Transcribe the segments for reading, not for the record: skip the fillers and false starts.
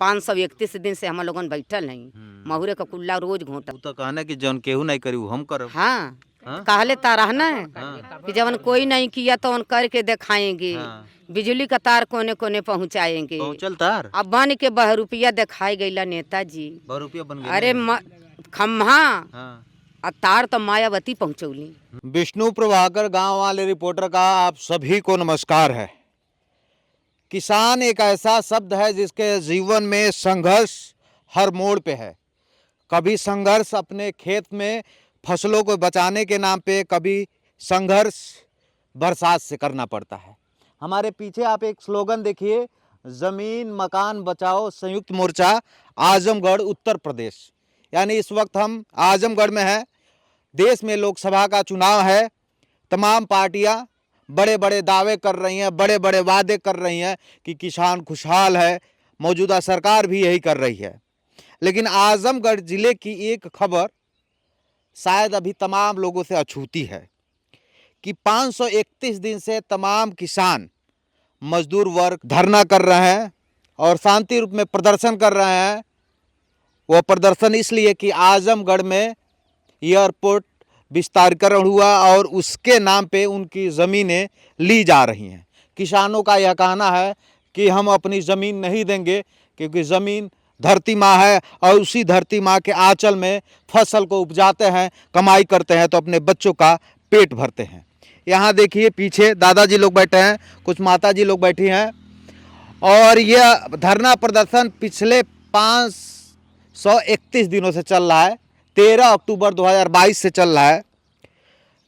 531 दिन से हम लोगन बैठल नहीं। महुरे का कुल्ला रोज घोंटा तो कहना कि जौन केहू नहीं करी हम करब। हाँ, हाँ? कहले तारहना है हाँ। कि जब कोई नहीं किया तो उन करके दिखाएंगे। हाँ। बिजली का तार कोने कोने पहुँचाएंगे। पहुँचल तार अब बन के ₹10 दिखाई गईला नेताजी। ₹10 बन गए। अरे खम्हा हाँ। और तार तो मायावती पहुँचौली। विष्णु प्रभाकर गांव वाले रिपोर्टर का आप सभी को नमस्कार है। किसान एक ऐसा शब्द है जिसके जीवन में संघर्ष हर मोड़ पे है। कभी संघर्ष अपने खेत में फसलों को बचाने के नाम पे, कभी संघर्ष बरसात से करना पड़ता है। हमारे पीछे आप एक स्लोगन देखिए, ज़मीन मकान बचाओ संयुक्त मोर्चा आजमगढ़ उत्तर प्रदेश। यानी इस वक्त हम आजमगढ़ में हैं। देश में लोकसभा का चुनाव है। तमाम पार्टियां बड़े बड़े दावे कर रही हैं, बड़े बड़े वादे कर रही हैं कि किसान खुशहाल है। मौजूदा सरकार भी यही कर रही है। लेकिन आजमगढ़ जिले की एक खबर शायद अभी तमाम लोगों से अछूती है कि 531 दिन से तमाम किसान मजदूर वर्ग धरना कर रहे हैं और शांति रूप में प्रदर्शन कर रहे हैं। वो प्रदर्शन इसलिए कि आजमगढ़ में एयरपोर्ट विस्तारीकरण हुआ और उसके नाम पे उनकी ज़मीनें ली जा रही हैं। किसानों का यह कहना है कि हम अपनी ज़मीन नहीं देंगे क्योंकि ज़मीन धरती माँ है और उसी धरती माँ के आंचल में फसल को उपजाते हैं, कमाई करते हैं तो अपने बच्चों का पेट भरते हैं। यहाँ देखिए पीछे दादाजी लोग बैठे हैं, कुछ माताजी लोग बैठी हैं और यह धरना प्रदर्शन पिछले 531 दिनों से चल रहा है। 13 अक्टूबर 2022 से चल रहा है।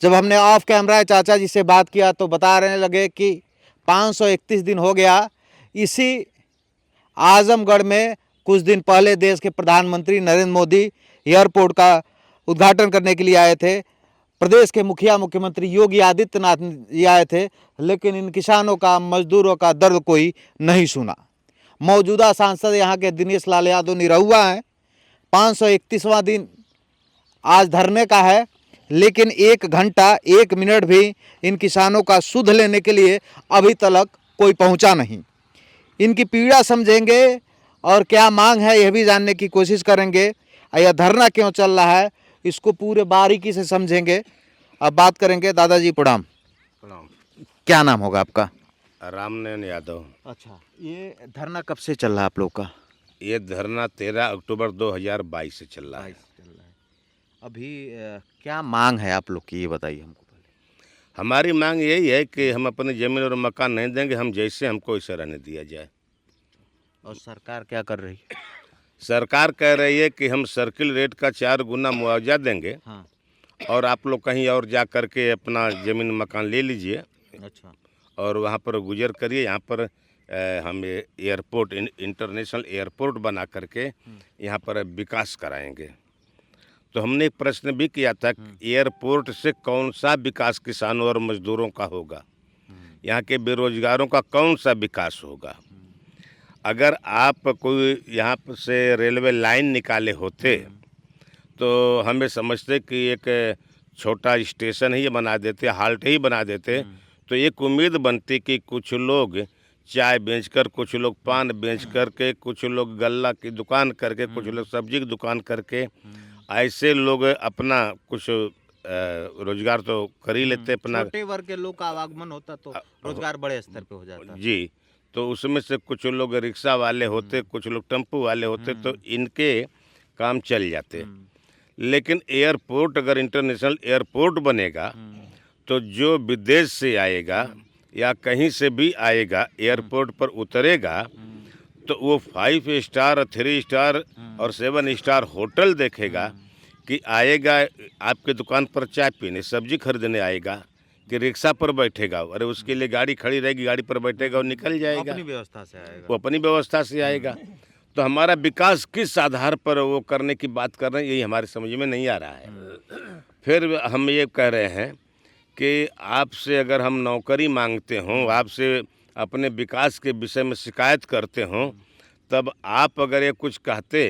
जब हमने ऑफ कैमरा चाचा जी से बात किया तो बता रहे लगे कि 531 दिन हो गया। इसी आजमगढ़ में कुछ दिन पहले देश के प्रधानमंत्री नरेंद्र मोदी एयरपोर्ट का उद्घाटन करने के लिए आए थे। प्रदेश के मुख्यमंत्री योगी आदित्यनाथ जी आए थे, लेकिन इन किसानों का, मजदूरों का दर्द कोई नहीं सुना। मौजूदा सांसद यहाँ के दिनेश लाल यादव निरहुआ हैं। 531वां दिन आज धरने का है, लेकिन 1 घंटा 1 मिनट भी इन किसानों का सुध लेने के लिए अभी तक कोई पहुंचा नहीं। इनकी पीड़ा समझेंगे और क्या मांग है यह भी जानने की कोशिश करेंगे। यह धरना क्यों चल रहा है इसको पूरे बारीकी से समझेंगे। अब बात करेंगे। दादाजी प्रणाम। प्रणाम। क्या नाम होगा आपका? रामनयन यादव। अच्छा, ये धरना कब से चल रहा है आप लोग का? ये धरना 13 अक्टूबर 2022 से चल रहा है। अभी क्या मांग है आप लोग की, ये बताइए हमको पहले। हमारी मांग यही है कि हम अपनी ज़मीन और मकान नहीं देंगे, हम जैसे हमको वैसे रहने दिया जाए। और सरकार क्या कर रही है? सरकार कह रही है कि हम सर्किल रेट का 4 गुना मुआवजा देंगे। हाँ। और आप लोग कहीं और जा कर के अपना ज़मीन मकान ले लीजिए। अच्छा। और वहाँ पर गुजर करिए। यहाँ पर हम एयरपोर्ट, इंटरनेशनल एयरपोर्ट बना करके यहाँ पर विकास कराएंगे। तो हमने एक प्रश्न भी किया था कि एयरपोर्ट से कौन सा विकास किसानों और मजदूरों का होगा, यहाँ के बेरोजगारों का कौन सा विकास होगा। अगर आप कोई यहाँ से रेलवे लाइन निकाले होते तो हमें समझते कि एक छोटा स्टेशन ही बना देते, हाल्ट ही बना देते, तो एक उम्मीद बनती कि कुछ लोग चाय बेचकर, कुछ लोग पान बेच करके, कुछ लोग गल्ला की दुकान करके, कुछ लोग सब्जी की दुकान करके, ऐसे लोग अपना कुछ रोजगार तो कर ही लेते। अपना छोटे वर्ग के लोग का आवागमन होता तो रोजगार बड़े स्तर पे हो जाता जी। तो उसमें से कुछ लोग रिक्शा वाले होते, कुछ लोग टेम्पू वाले होते, तो इनके काम चल जाते। लेकिन एयरपोर्ट, अगर इंटरनेशनल एयरपोर्ट बनेगा तो जो विदेश से आएगा या कहीं से भी आएगा, एयरपोर्ट पर उतरेगा तो वो 5 स्टार, 3 स्टार और 7 स्टार होटल देखेगा कि आएगा आपके दुकान पर चाय पीने, सब्जी खरीदने आएगा कि रिक्शा पर बैठेगा। अरे उसके लिए गाड़ी खड़ी रहेगी, गाड़ी पर बैठेगा और निकल जाएगा। अपनी व्यवस्था से आएगा। वो अपनी व्यवस्था से आएगा। तो हमारा विकास किस आधार पर वो करने की बात कर रहे हैं, यही हमारे समझ में नहीं आ रहा है। फिर हम ये कह रहे हैं कि आपसे अगर हम नौकरी मांगते हों, आपसे अपने विकास के विषय में शिकायत करते हों, तब आप अगर ये कुछ कहते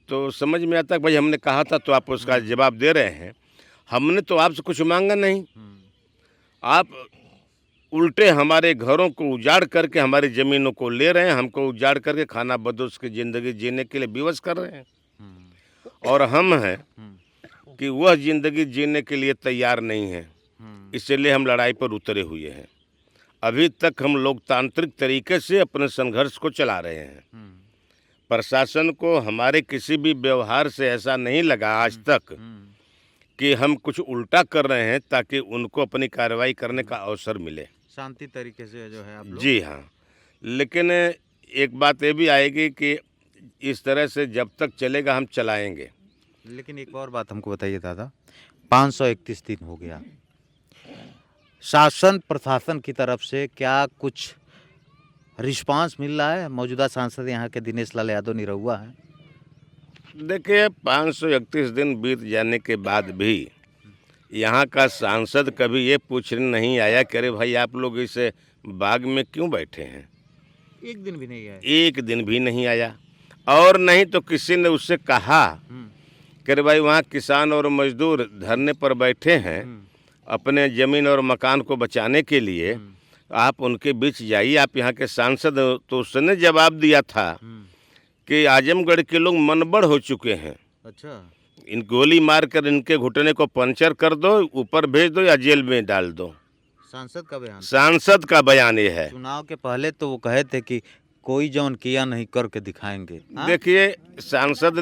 तो समझ में आता कि भाई हमने कहा था तो आप उसका जवाब दे रहे हैं। हमने तो आपसे कुछ मांगा नहीं। आप उल्टे हमारे घरों को उजाड़ करके हमारी ज़मीनों को ले रहे हैं, हमको उजाड़ करके खाना बदोश की ज़िंदगी जीने के लिए विवश कर रहे हैं। और हम हैं कि वह ज़िंदगी जीने के लिए तैयार नहीं हैं, इसलिए हम लड़ाई पर उतरे हुए हैं। अभी तक हम लोकतांत्रिक तरीके से अपने संघर्ष को चला रहे हैं। प्रशासन को हमारे किसी भी व्यवहार से ऐसा नहीं लगा आज तक कि हम कुछ उल्टा कर रहे हैं ताकि उनको अपनी कार्रवाई करने का अवसर मिले। शांति तरीके से जो है आप लोग। जी हाँ, लेकिन एक बात ये भी आएगी कि इस तरह से जब तक चलेगा हम चलाएंगे। लेकिन एक और बात हमको बताइए दादा, 531 दिन हो गया, शासन प्रशासन की तरफ से क्या कुछ रिस्पांस मिल रहा है? मौजूदा सांसद यहाँ के दिनेश लाल यादव निरहुआ हैं। देखिए, 531 दिन बीत जाने के बाद भी यहाँ का सांसद कभी ये पूछने नहीं आया कि अरे भाई आप लोग इस बाग में क्यों बैठे हैं। एक दिन भी नहीं आया। एक दिन भी नहीं आया। और नहीं तो किसी ने उससे कहा कि अरे भाई वहाँ किसान और मजदूर धरने पर बैठे हैं अपने ज़मीन और मकान को बचाने के लिए, आप उनके बीच जाइए, आप यहाँ के सांसद। तो उसने जवाब दिया था कि आजमगढ़ के लोग मनबड़ हो चुके हैं। अच्छा, इन गोली मार कर इनके घुटने को पंचर कर दो, ऊपर भेज दो या जेल में डाल दो। सांसद का बयान। सांसद का बयान ये है। चुनाव के पहले तो वो कहे थे कि कोई जौन किया नहीं करके दिखाएंगे। देखिए, सांसद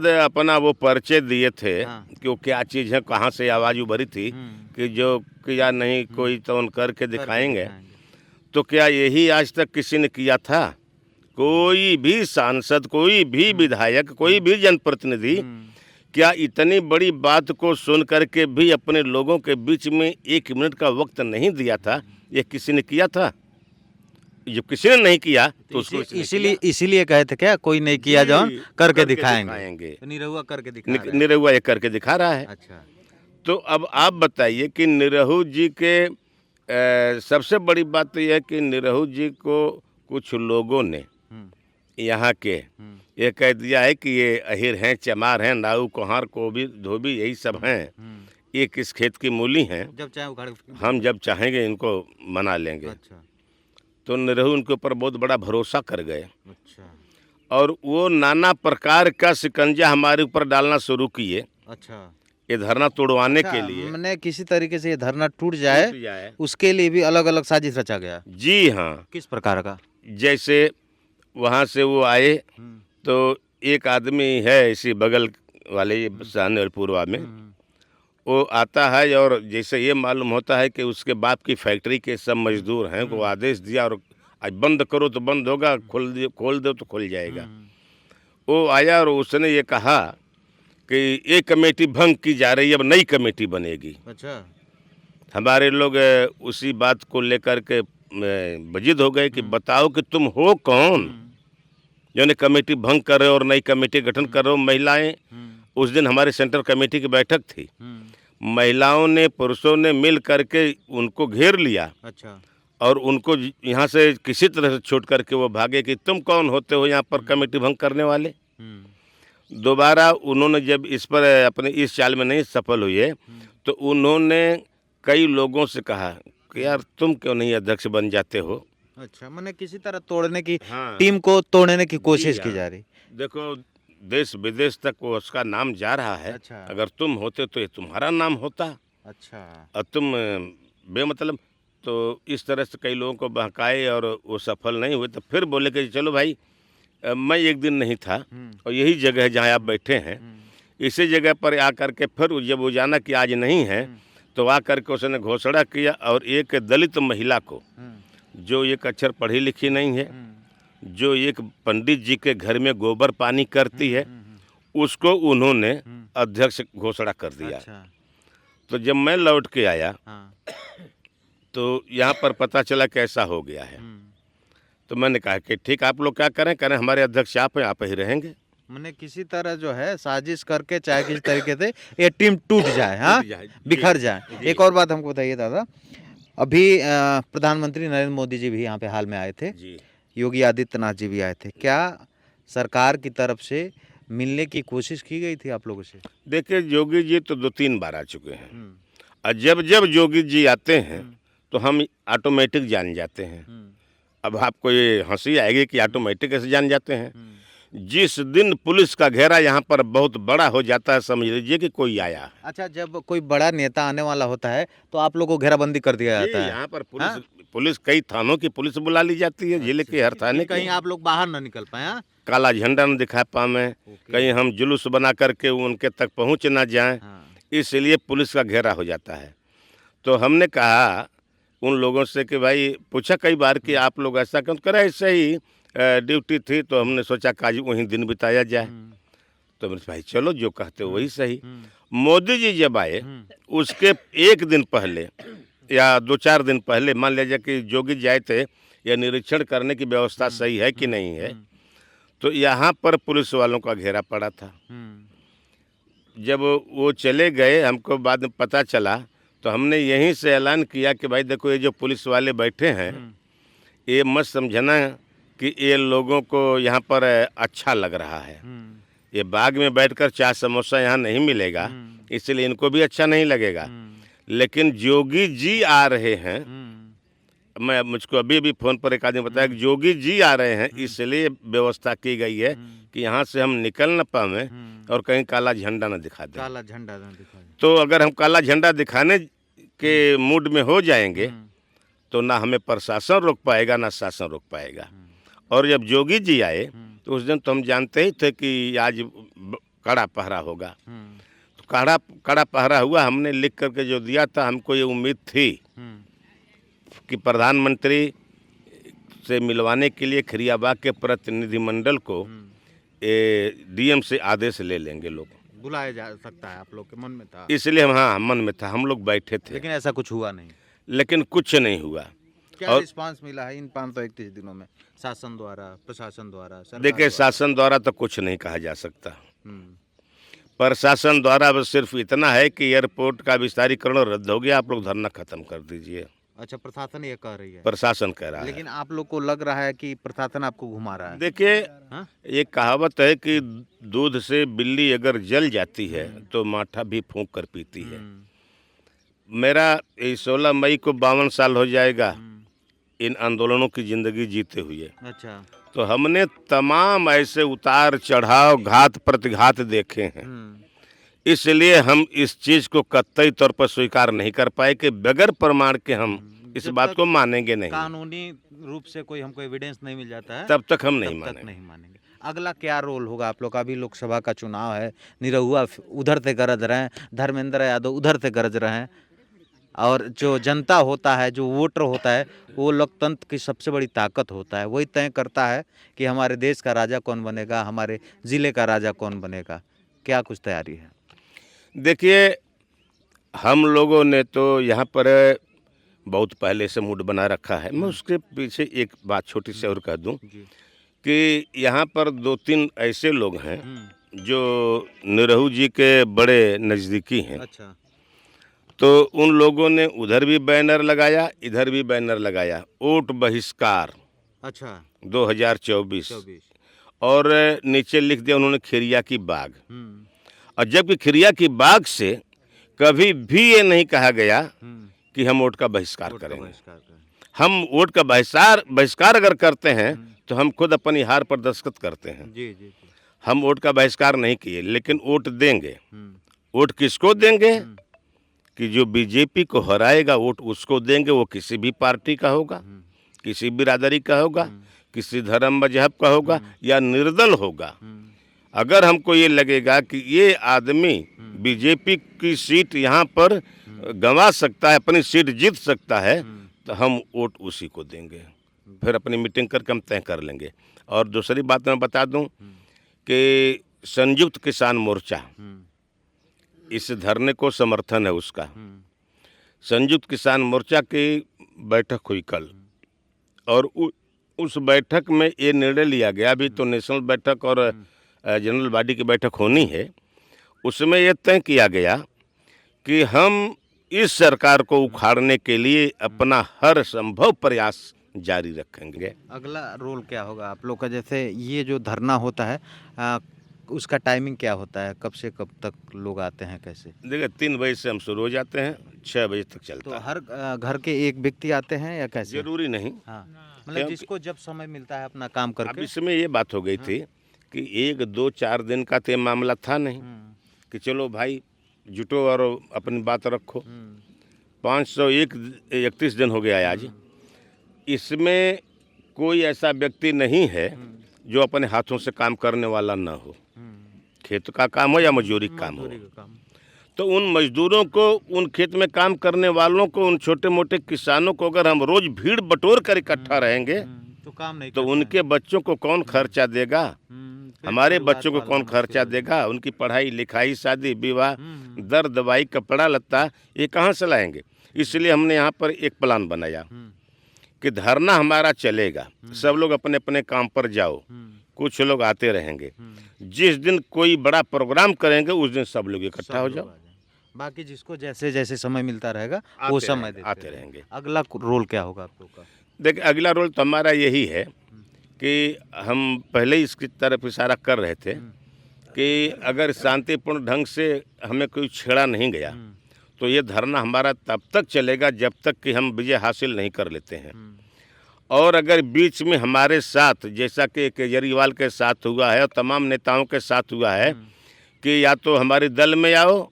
अपना वो परिचय दिए थे कि वो क्या चीज़ है, कहाँ से आवाज़ उभरी थी कि जो किया नहीं कोई तो उन करके दिखाएंगे। तो क्या यही आज तक किसी ने किया था? कोई भी सांसद, कोई भी विधायक, कोई भी जनप्रतिनिधि क्या इतनी बड़ी बात को सुन करके भी अपने लोगों के बीच में 1 मिनट का वक्त नहीं दिया था? ये किसी ने किया था? जब किसी ने नहीं किया तो उसको इसीलिए कहे थे क्या कोई नहीं किया जौन करके दिखाएंगे। तो निरहुआ करके दिखा रहा है। निरहुआ ये करके दिखा रहा है। अच्छा, तो अब आप बताइए कि निरहू जी के सबसे बड़ी बात तो यह है कि निरहू जी को कुछ लोगों ने यहाँ के ये कह दिया है कि ये अहिर हैं, चमार हैं, नाऊ, कुहार, कोबी, धोबी, यही सब हैं। ये किस खेत की मूली हैं, जब चाहे उखाड़ हम जब चाहेंगे इनको मना लेंगे। अच्छा, तो निरहू उनके ऊपर बहुत बड़ा भरोसा कर गए अच्छा, और वो नाना प्रकार का शिकंजा हमारे ऊपर डालना शुरू किए। अच्छा, ये धरना तोड़वाने के लिए। हमने किसी तरीके से ये धरना टूट जाए उसके लिए भी अलग अलग साजिश रचा गया। जी हाँ। किस प्रकार का? जैसे वहाँ से वो आए तो एक आदमी है इसी बगल वाले पूर्वा में, वो आता है और जैसे ये मालूम होता है कि उसके बाप की फैक्ट्री के सब मजदूर हैं, वो आदेश दिया और आज बंद करो तो बंद होगा, खोल दो तो खुल जाएगा। वो आया और उसने ये कहा कि ये कमेटी भंग की जा रही है, अब नई कमेटी बनेगी। अच्छा, हमारे लोग उसी बात को लेकर के बजिद हो गए कि बताओ कि तुम हो कौन जो ने कमेटी भंग कर रहे हो और नई कमेटी गठन कर रहे हो। महिलाएं, उस दिन हमारे सेंट्रल कमेटी की बैठक थी, महिलाओं ने पुरुषों ने मिल करके उनको घेर लिया। अच्छा, और उनको यहाँ से किसी तरह से छूट करके वो भागे कि तुम कौन होते हो यहाँ पर कमेटी भंग करने वाले। दोबारा उन्होंने जब इस पर अपने इस चाल में नहीं सफल हुए तो उन्होंने कई लोगों से कहा कि यार तुम क्यों नहीं अध्यक्ष बन जाते हो। अच्छा, मैंने किसी तरह तोड़ने की हाँ। टीम को तोड़ने की कोशिश की जा रही। देखो, देश विदेश तक वो उसका नाम जा रहा है। अच्छा। अगर तुम होते तो ये तुम्हारा नाम होता। अच्छा, और तुम बेमतलब, तो इस तरह से कई लोगों को बहकाए और वो सफल नहीं हुए। तो फिर बोले कि चलो भाई, मैं एक दिन नहीं था और यही जगह है जहाँ आप बैठे हैं, इसी जगह पर आकर के फिर जब वो जाना कि आज नहीं है तो आकर के उसने घोषणा किया और एक दलित महिला को, जो एक अक्षर पढ़ी लिखी नहीं है, जो एक पंडित जी के घर में गोबर पानी करती है, उसको उन्होंने अध्यक्ष घोषणा कर दिया। अच्छा, तो जब मैं लौट के आया हाँ, तो यहाँ पर पता चला कैसा हो गया है। तो मैंने कहा कि ठीक, आप लोग क्या करें करें, हमारे अध्यक्ष आप हैं, आप ही रहेंगे। मैंने किसी तरह जो है साजिश करके चाहे किसी तरीके से ये टीम टूट जाए, हाँ, बिखर जाए। एक और बात हमको बताइए दादा, अभी प्रधानमंत्री नरेंद्र मोदी जी भी यहाँ पे हाल में आए थे जी। योगी आदित्यनाथ जी भी आए थे, क्या सरकार की तरफ से मिलने की कोशिश की गई थी आप लोगों से? देखिए, योगी जी तो 2-3 बार आ चुके हैं और जब जब योगी जी आते हैं तो हम ऑटोमेटिक जान जाते हैं। अब आपको ये हंसी आएगी कि ऑटोमेटिक कैसे जान जाते हैं। जिस दिन पुलिस का घेरा यहाँ पर बहुत बड़ा हो जाता है, समझ लीजिए कि कोई आया है। अच्छा, जब कोई बड़ा नेता आने वाला होता है तो आप लोगों को घेराबंदी कर दिया जी, जाता है? यहाँ पर पुलिस कई थानों की पुलिस बुला ली जाती है, जिले के हर थाने कहीं आप लोग बाहर ना निकल पाए? हाँ? काला झंडा न दिखा पाए, कहीं हम जुलूस बना करके उनके तक पहुँच ना जाएं, इसलिए पुलिस का घेरा हो जाता है। तो हमने कहा उन लोगों से कि भाई, पूछा कई बार कि आप लोग ऐसा क्यों करें, ऐसे ही ड्यूटी थी तो हमने सोचा कि आज वहीं दिन बिताया जाए। तो मेरे भाई चलो जो कहते वही सही। मोदी जी जब आए उसके एक दिन पहले या 2-4 दिन पहले, मान लीजिए कि जोगी जी आए थे या निरीक्षण करने की व्यवस्था सही है कि नहीं है, तो यहाँ पर पुलिस वालों का घेरा पड़ा था। जब वो चले गए, हमको बाद में पता चला, तो हमने यहीं से ऐलान किया कि भाई देखो, ये जो पुलिस वाले बैठे हैं, ये मत समझना कि ये लोगों को यहाँ पर अच्छा लग रहा है। ये बाग में बैठकर चाय समोसा यहाँ नहीं मिलेगा, इसलिए इनको भी अच्छा नहीं लगेगा। लेकिन जोगी जी आ रहे हैं, मुझको अभी भी फ़ोन पर एक आदमी बताया कि जोगी जी आ रहे हैं, इसलिए व्यवस्था की गई है कि यहाँ से हम निकल न पाएं और कहीं काला झंडा न दिखा दें। काला झंडा ना दिखाएं। तो अगर हम काला झंडा दिखाने के मूड में हो जाएंगे तो ना हमें प्रशासन रोक पाएगा ना शासन रोक पाएगा। और जब जोगी जी आए तो उस दिन तो हम जानते ही थे कि आज कड़ा पहरा होगा। तो कड़ा पहरा हुआ, हमने लिख करके जो दिया था, हमको ये उम्मीद थी कि प्रधानमंत्री से मिलवाने के लिए खरियाबाग के प्रतिनिधिमंडल को डीएम से आदेश ले लेंगे लोग। बुलाया जा सकता है, आप लोग के मन में था? इसलिए मन में था, हम लोग बैठे थे, लेकिन ऐसा कुछ हुआ नहीं। लेकिन कुछ नहीं हुआ। क्या रिस्पांस मिला है इन 531 दिनों में, शासन द्वारा, प्रशासन द्वारा, सरकार देखिए, द्वारा? शासन द्वारा तो कुछ नहीं कहा जा सकता। प्रशासन द्वारा बस सिर्फ इतना है कि एयरपोर्ट का विस्तारीकरण रद्द हो गया, आप लोग धरना खत्म कर दीजिए। अच्छा, प्रशासन ये कह रही है? प्रशासन कह रहा है। लेकिन आप लोग को लग रहा है कि प्रशासन आपको घुमा रहा है? देखिए, हाँ? एक कहावत है कि दूध से बिल्ली अगर जल जाती है तो माठा भी फूंक कर पीती है। मेरा 16 मई को 52 साल हो जाएगा इन आंदोलनों की जिंदगी जीते हुए। अच्छा। तो हमने तमाम ऐसे उतार चढ़ाव, घात प्रतिघात देखे हैं। इसलिए हम इस चीज़ को कतई तौर पर स्वीकार नहीं कर पाए कि बगैर प्रमाण के हम इस बात को मानेंगे नहीं। कानूनी रूप से कोई हमको एविडेंस नहीं मिल जाता है, तब तक हम नहीं तब तक मानेंगे। नहीं मानेंगे। अगला क्या रोल होगा आप लोग का? अभी लोकसभा का चुनाव है, निरहुआ उधर से गरज रहे हैं, धर्मेंद्र यादव उधर से गरज रहे हैं, और जो जनता होता है, जो वोटर होता है, वो लोकतंत्र की सबसे बड़ी ताकत होता है। वही तय करता है कि हमारे देश का राजा कौन बनेगा, हमारे ज़िले का राजा कौन बनेगा। क्या कुछ तैयारी है? देखिए, हम लोगों ने तो यहाँ पर बहुत पहले से मूड बना रखा है। मैं उसके पीछे एक बात छोटी सी और कह दूं कि यहाँ पर 2-3 ऐसे लोग हैं जो निरहू जी के बड़े नज़दीकी हैं। अच्छा। तो उन लोगों ने उधर भी बैनर लगाया, इधर भी बैनर लगाया, वोट बहिष्कार। अच्छा। 2024 और नीचे लिख दिया उन्होंने खिरिया की बाग। और जबकि खिरिया की बाग से कभी भी ये नहीं कहा गया कि हम वोट का बहिष्कार करेंगे। हम वोट का बहिष्कार अगर करते हैं तो हम खुद अपनी हार पर दस्तखत करते हैं। जी। हम वोट का बहिष्कार नहीं किए, लेकिन वोट देंगे। वोट किसको देंगे? कि जो बीजेपी को हराएगा वोट उसको देंगे। वो किसी भी पार्टी का होगा, किसी बिरादरी का होगा, किसी धर्म मजहब का होगा या निर्दल होगा। अगर हमको ये लगेगा कि ये आदमी बीजेपी की सीट यहाँ पर गंवा सकता है, अपनी सीट जीत सकता है, तो हम वोट उसी को देंगे। फिर अपनी मीटिंग करके हम तय कर लेंगे। और दूसरी बात मैं बता दूं कि संयुक्त किसान मोर्चा, इस धरने को समर्थन है उसका। संयुक्त किसान मोर्चा की बैठक हुई कल, और उस बैठक में ये निर्णय लिया गया, अभी तो नेशनल बैठक और जनरल बॉडी की बैठक होनी है, उसमें ये तय किया गया कि हम इस सरकार को उखाड़ने के लिए अपना हर संभव प्रयास जारी रखेंगे। अगला रोल क्या होगा आप लोग का? जैसे ये जो धरना होता है, उसका टाइमिंग क्या होता है, कब से कब तक लोग आते हैं, कैसे? देखिए 3 बजे से हम शुरू हो जाते हैं, 6 बजे तक तो चलता है। हर घर के एक व्यक्ति आते हैं या कैसे? जरूरी नहीं। हाँ, मतलब क्योंकि- जिसको जब समय मिलता है अपना काम अब करके। इसमें ये बात हो गई थी कि 1, 2, 4 दिन का तो ये मामला था नहीं कि चलो भाई जुटो और अपनी बात रखो। 531 दिन हो गया है आज। इसमें कोई ऐसा व्यक्ति नहीं है जो अपने हाथों से काम करने वाला ना हो, खेत का काम हो या मजदूरी का काम हो। तो उन मजदूरों को, उन खेत में काम करने वालों को, उन छोटे मोटे किसानों को अगर हम रोज भीड़ बटोर कर इकट्ठा रहेंगे तो काम नहीं तो उनके बच्चों को कौन खर्चा देगा, हमारे बच्चों को कौन खर्चा देगा, उनकी पढ़ाई लिखाई, शादी विवाह, दर दवाई, कपड़ा लत्ता, ये कहाँ से लाएंगे। इसलिए हमने यहाँ पर एक प्लान बनाया कि धरना हमारा चलेगा, सब लोग अपने अपने काम पर जाओ, कुछ लोग आते रहेंगे, जिस दिन कोई बड़ा प्रोग्राम करेंगे उस दिन सब लोग इकट्ठा हो जाओ। बाकी जिसको जैसे जैसे समय मिलता रहेगा वो समय देते आते रहेंगे। अगला रोल क्या होगा आप लोग का? देखिए अगला रोल तो हमारा यही है कि हम पहले ही इसकी तरफ इशारा कर रहे थे कि अगर शांतिपूर्ण ढंग से हमें कोई छेड़ा नहीं गया तो ये धरना हमारा तब तक चलेगा जब तक कि हम विजय हासिल नहीं कर लेते हैं। और अगर बीच में हमारे साथ, जैसा कि केजरीवाल के साथ हुआ है और तमाम नेताओं के साथ हुआ है कि या तो हमारे दल में आओ,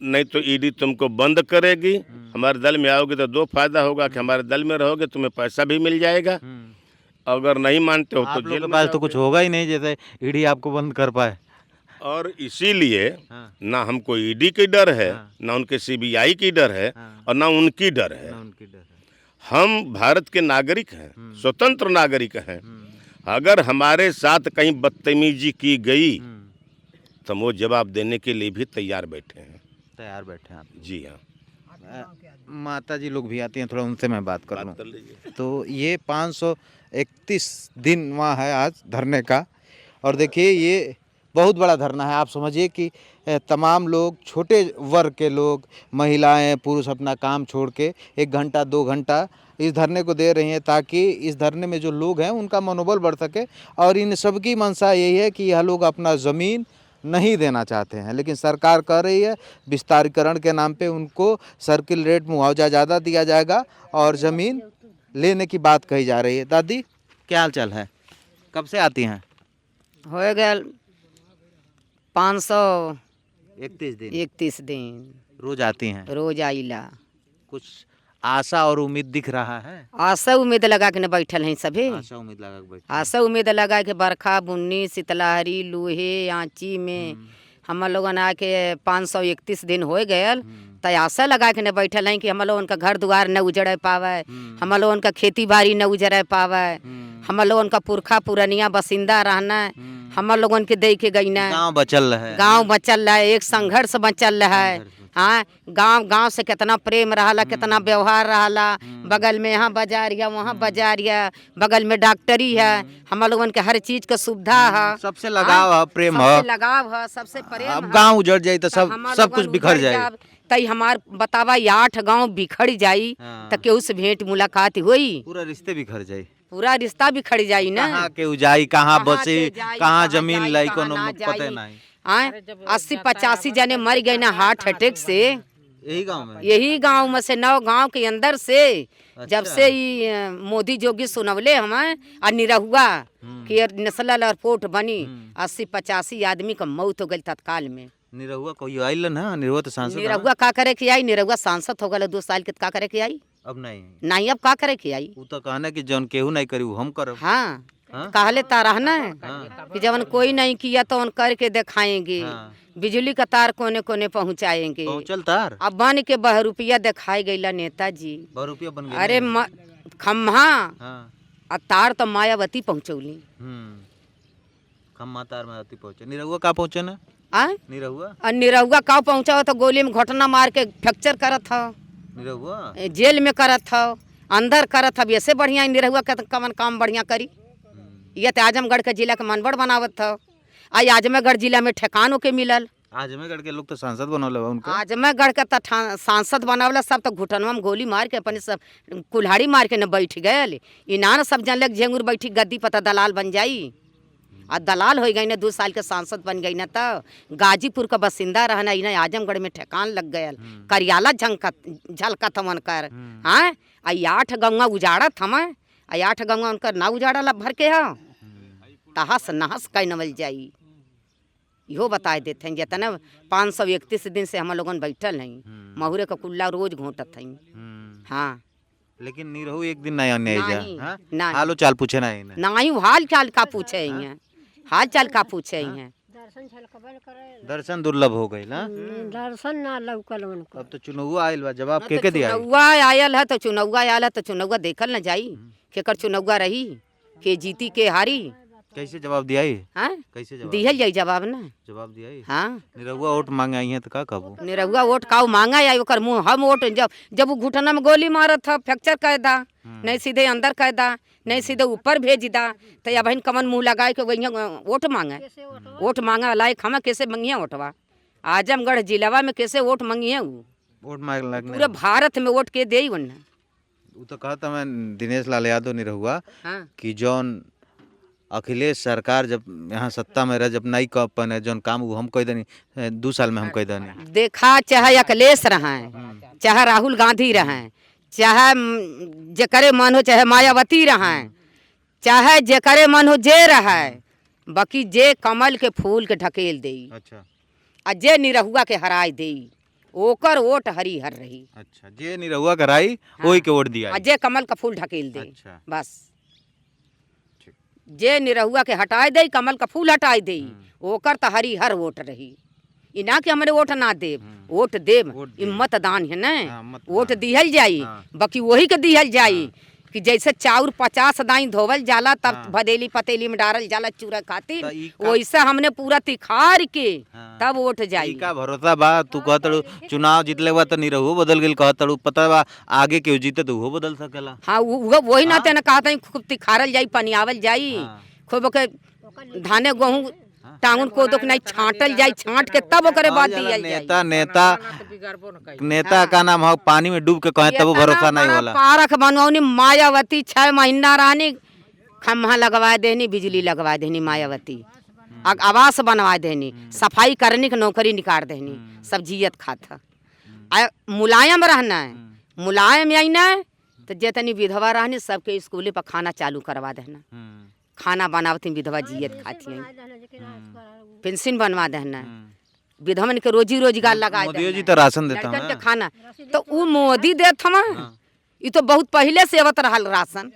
नहीं तो ईडी तुमको बंद करेगी, हमारे दल में आओगे तो 2 फायदा होगा कि हमारे दल में रहोगे, तुम्हें पैसा भी मिल जाएगा, अगर नहीं मानते हो तो आप जेल लोगों के में पास तो जाओगे। कुछ होगा ही नहीं जैसे ईडी आपको बंद कर पाए। और इसीलिए ना हमको ईडी की डर है, ना उनके सीबीआई की डर है, और ना उनकी डर है। उनकी डर है। हम भारत के नागरिक हैं, स्वतंत्र नागरिक हैं। अगर हमारे साथ कहीं बदतमीजी की गई तो हम वो जवाब देने के लिए भी तैयार बैठे हैं। तैयार बैठे हैं आप। जी हाँ, माता जी लोग भी आती हैं, थोड़ा उनसे मैं बात कर लूँ। बात कर लीजिए। तो ये 531 दिन वहाँ है आज धरने का, और देखिए ये बहुत बड़ा धरना है। आप समझिए कि तमाम लोग, छोटे वर्ग के लोग, महिलाएं, पुरुष अपना काम छोड़ के 1 घंटा 2 घंटा इस धरने को दे रही हैं ताकि इस धरने में जो लोग हैं उनका मनोबल बढ़ सके। और इन सबकी मंशा यही है कि यह लोग अपना ज़मीन नहीं देना चाहते हैं, लेकिन सरकार कह रही है विस्तारीकरण के नाम पे उनको सर्किल रेट मुआवजा ज़्यादा दिया जाएगा और ज़मीन लेने की बात कही जा रही है। दादी क्या हाल चाल है, कब से आती हैं? हो गया 531 31 दिन दिन रोज आती हैं। रोज आइला। कुछ आशा और उम्मीद दिख रहा है? आशा उम्मीद लगा के न बैठल हैं सभी। आशा उम्मीद लगा के बैठे। आशा उम्मीद लगा के बरखा बुन्नी शीतलहरी लूहे आँची में हम लोगन आके 531 दिन हो गए, तो आशा लगा के न बैठल हैं कि हम लोगन का घर द्वार न उजड़ पावे, हम लोगन का खेती बाड़ी न उजड़ पावे, हम लोगन का पुरखा पुरनिया बसिंदा रहना हम लोगन के दे के गईना। गाँव बचल है, गांव बचल रहा है, एक संघर्ष बचल रहा है। हाँ, गांव से कितना प्रेम रहा, कितना व्यवहार रहा। बगल में यहाँ बाजारिया, वहाँ बाजारिया, बगल में डॉक्टरी है, हम लोगन के हर चीज का सुविधा है, सबसे लगाव है, प्रेम है। सबसे लगाव है, सबसे प्रेम अब है। गाँव उजड़ जाए तो हम सब कुछ लोगन बिखर उजड़ जाए। जाब, तई हमार बतावा 8 गांव बिखर जाई तो केहू से भेंट मुलाकात हुई, पूरा रिश्ते बिखर जाए, पूरा रिश्ता बिखड़ जाई ना। कहाँ के उजाई, कहाँ कहाँ बसी, के जाई, कहाँ जमीन जाई, लाई, कहाँ कोनो ना पता जाई। नहीं। 80-85 जने मर गए ना हार्ट अटैक से, यही गांव में। यही गांव में से 9 गांव के अंदर से। जब से ये मोदी जोगी सुनवले हमें और निरहुआ कि नेशनल एयरपोर्ट बनी, 80-85 आदमी का मौत हो गई तत्काल में। निरहुआ कोई आइल ना, निरहुआ तो सांसद है। निरहुआ का करे के आई, निरहुआ सांसद हो गए 2 साल के, का करे के आई अब नहीं, नहीं, अब का करे के आई। वो तो कहना कि जौन केहू नहीं करी वो हम करब। हाँ, हाँ? कहले ता रहना है कि जब कोई नहीं किया तो उन करके दिखाएंगे। हाँ। बिजली का तार कोने कोने पहुंचाएंगे। पहुंचल तार, अब बन के बहुरुपया दिखाई गईला नेताजी। बहुरुपया बन गए। अरे खम्हा हाँ, और तार तो मायावती पहुंचौली। खम्मा तार में आती पहुंचे। निरहुआ का पहुंचे ना, आ निरहुआ और निरहुआ का पहुंचा तो गोली में घटना मार के फ्रैक्चर करत हो, निरहुआ जेल में करत हो, अंदर करत हो। ऐसे बढ़िया निरहुआ के कवन काम बढ़िया करी। ये तो आजमगढ़ के जिला के मनबड़ बनावत हो। आज आजमगढ़ जिला में ठेकानों के मिलल। आजमगढ़ के लोग तो सांसद बनौले बा उनका। आजमगढ़ के तो सांसद बनावला, सब तो घुटनवा में गोली मार के अपने सब कुल्हाड़ी मार के न बैठ गए। इना न सब जानले झेंगुर बैठी गद्दी पता दलाल बन जाई। आ दलाल हो गई ना, 2 साल के सांसद बन गई ना, तो गाजीपुर का बसिंदा रहना इन्हें आजमगढ़ में ठेकान लग गया, करियाला झलकत हमन कर। हाँ, आई 8 गंगा उजाड़त हम, आई 8 गंगा उनकर ना उजाड़ा ला भर के हा, तहस नहस कै नवल जाई। इहो बता देते हैं जितना 531 दिन से हम लोगन बैठल हैं, महुरे का कुल्ला रोज घोटत हैं। हाँ, लेकिन निरहु एक दिन नहीं आने नहीं, जा। नहीं। हालो चाल पूछे नहीं ना। नहीं हाल चाल का पूछे हैं, हाल चाल का पूछे हैं। दर्शन दुर्लभ हो गई ना। दर्शन ना लौकल उनको। अब तो चुनाव आयल बा, जवाब के दिया? चुनौआ आयल है तो चुनौआ आयल है तो चुनौआ देखल न जाई, केकर चुनौआ रही, के जीती के हारी। कैसे जवाब दिया ही? हाँ, कैसे जवाब दिहल जाई जवाब ना। जवाब दिया ही? हाँ, निरहुआ वोट मांगे आई है तो का कहबो? निरहुआ वोट काऊ मांगा आई, ओकर मुँह हम वोट जब वो घुटना में गोली मारत था, फ्रैक्चर कर दा, नहीं सीधे अंदर कर दा, नहीं सीधे ऊपर भेज दा, तो या बहन कमन मुँह लगाए के वही वोट मांगे। वोट मांगा लायक हम कैसे मंगिए वोटवा? आजमगढ़ जिलावा में कैसे वोट मंगिए? वोट मांग लगने पूरे भारत में वोट के दे वरना। वो तो कहता मैं दिनेश लाल यादव निरहुआ हाँ, कि जौन अखिलेश सरकार जब यहाँ सत्ता में रहे, जब नहीं कह पाने जौन काम वो हम कह देनी 2 साल में हम कह देनी। देखा चाहे अखिलेश रहें, चाहे राहुल गांधी रहें, चाहे जेकरे मन हो, चाहे मायावती रहें, चाहे जेकरे मन हो जे रहे, बाकी जे कमल के फूल के ढकेल दे, अच्छा, आ जे निरहुआ के हराय दे, ओकर वोट हरिहर रही। अच्छा, जे निरहुआ कराई वही के वोट दिया। आ जे कमल का फूल ढकेल दे, अच्छा, बस। जे निरहुआ के हटाए दे, कमल का फूल हटाए दे, ओकर तो हरिहर वोट रही। ई ना कि हमारे वोट ना देव, वोट देव, ई मतदान है ना। वोट दिहल जाई, बाकी वही के दिहल जाई कि जैसे चाउर 50 दाई धोवल जाला, तब भदेली पतेली में डालल जाला चूरा खातिर, वैसे हमने पूरा तिखार के तब वोट जाई। का भरोसा बा? तू कहतड़ू चुनाव जीतले बा तो निरहुआ बदल गेल, कहतड़ू पता बा आगे के जीते तो वो बदल सकेला। हाँ, वही ना तेना कहता खूब तिखारल जाई, पनियावल जाई, खूब के धाने गेहूं टांगुन को तो नहीं छांटल जाई, छांट के तब ओकरे बाद दिया जाई। नेता का नाम है पानी में डूब के कहे तब वो भरोसा नहीं होला। पारक बनवनी मायावती 6 महीना रानी, खम्हा लगवा देनी, बिजली लगवा देनी मायावती, आवास बनवा देनी, सफाई करने की नौकरी निकाल देनी, सब जियत खाता। मुलायम रहना है, मुलायम आई ना तो जितनी विधवा रहनी सबके स्कूले पर खाना चालू करवा देना, खाना बनावती विधवा जियत खाती हैं, पेंशन बनवा देना, विधवन के रोजी रोजगार लगा मोदी जी तो राशन देता लड़कन के खाना तो वो मोदी देत हम। ये तो बहुत पहले से आवत रहल राशन,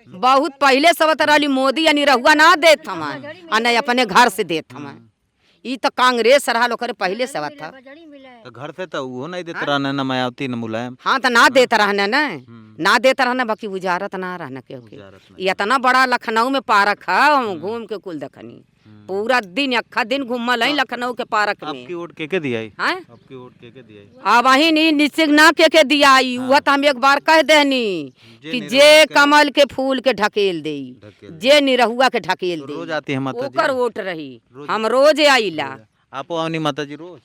बहुत पहले से आवत रहली, मोदी यानी रहुआ ना देत हम, आ नहीं अपने घर से देत हम। ये तो कांग्रेस रहल, ओकरे पहले से आवत था। तो घर से तो वो नहीं देते रहना, न मायावती न मुलायम। हाँ, तो ना देता रहना ना देता रहना, बाकी उजारत ना रहना के। इतना बड़ा लखनऊ में पार्क है, हम घूम के कुल देखनी, पूरा दिन अखा दिन घूमल है लखनऊ के पार्क में। आपकी वोट के दिया? आपकी वोट के दिया? अब वही नहीं निश्चित ना के दिया, वह तो हम एक बार कह देनी कि जे कमल के फूल के ढकेल दे, जे निरहुआ के ढकेल दे, रोज आती है माता जी? ओकर वोट रही, हम रोज आईला। आप आवनी माता जी रोज?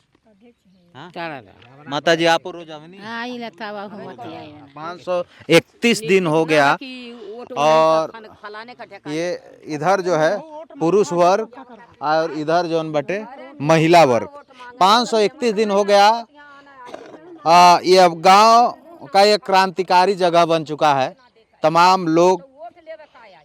माता जी आप रोज आवनी? 531 दिन हो गया और ये इधर जो है पुरुष वर्ग और इधर जो बटे महिला वर्ग, 531 दिन हो गया। ये अब गांव का एक क्रांतिकारी जगह बन चुका है। तमाम लोग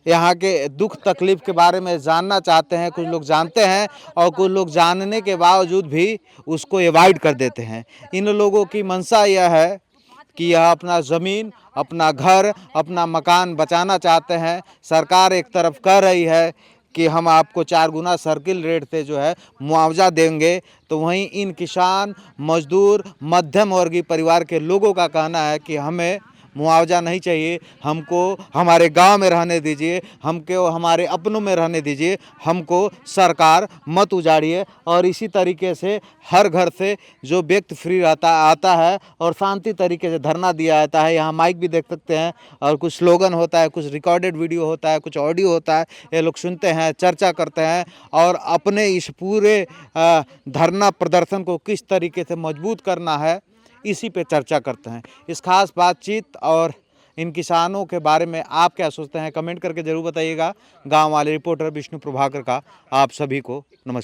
यहाँ के दुख तकलीफ के बारे में जानना चाहते हैं, कुछ लोग जानते हैं और कुछ लोग जानने के बावजूद भी उसको अवॉइड कर देते हैं। इन लोगों की मंशा यह है कि यह अपना ज़मीन, अपना घर, अपना मकान बचाना चाहते हैं। सरकार एक तरफ कह रही है कि हम आपको 4 गुना सर्किल रेट से जो है मुआवजा देंगे, तो वहीं इन किसान, मजदूर, मध्यम वर्गीय परिवार के लोगों का कहना है कि हमें मुआवजा नहीं चाहिए, हमको हमारे गांव में रहने दीजिए, हमको हमारे अपनों में रहने दीजिए, हमको सरकार मत उजाड़िए। और इसी तरीके से हर घर से जो व्यक्ति फ्री आता है और शांति तरीके से धरना दिया जाता है। यहाँ माइक भी देख सकते हैं और कुछ स्लोगन होता है, कुछ रिकॉर्डेड वीडियो होता है, कुछ ऑडियो होता है। ये लोग सुनते हैं, चर्चा करते हैं और अपने इस पूरे धरना प्रदर्शन को किस तरीके से मजबूत करना है इसी पे चर्चा करते हैं। इस खास बातचीत और इन किसानों के बारे में आप क्या सोचते हैं, कमेंट करके जरूर बताइएगा। गांव वाले रिपोर्टर विष्णु प्रभाकर का आप सभी को नमस्कार।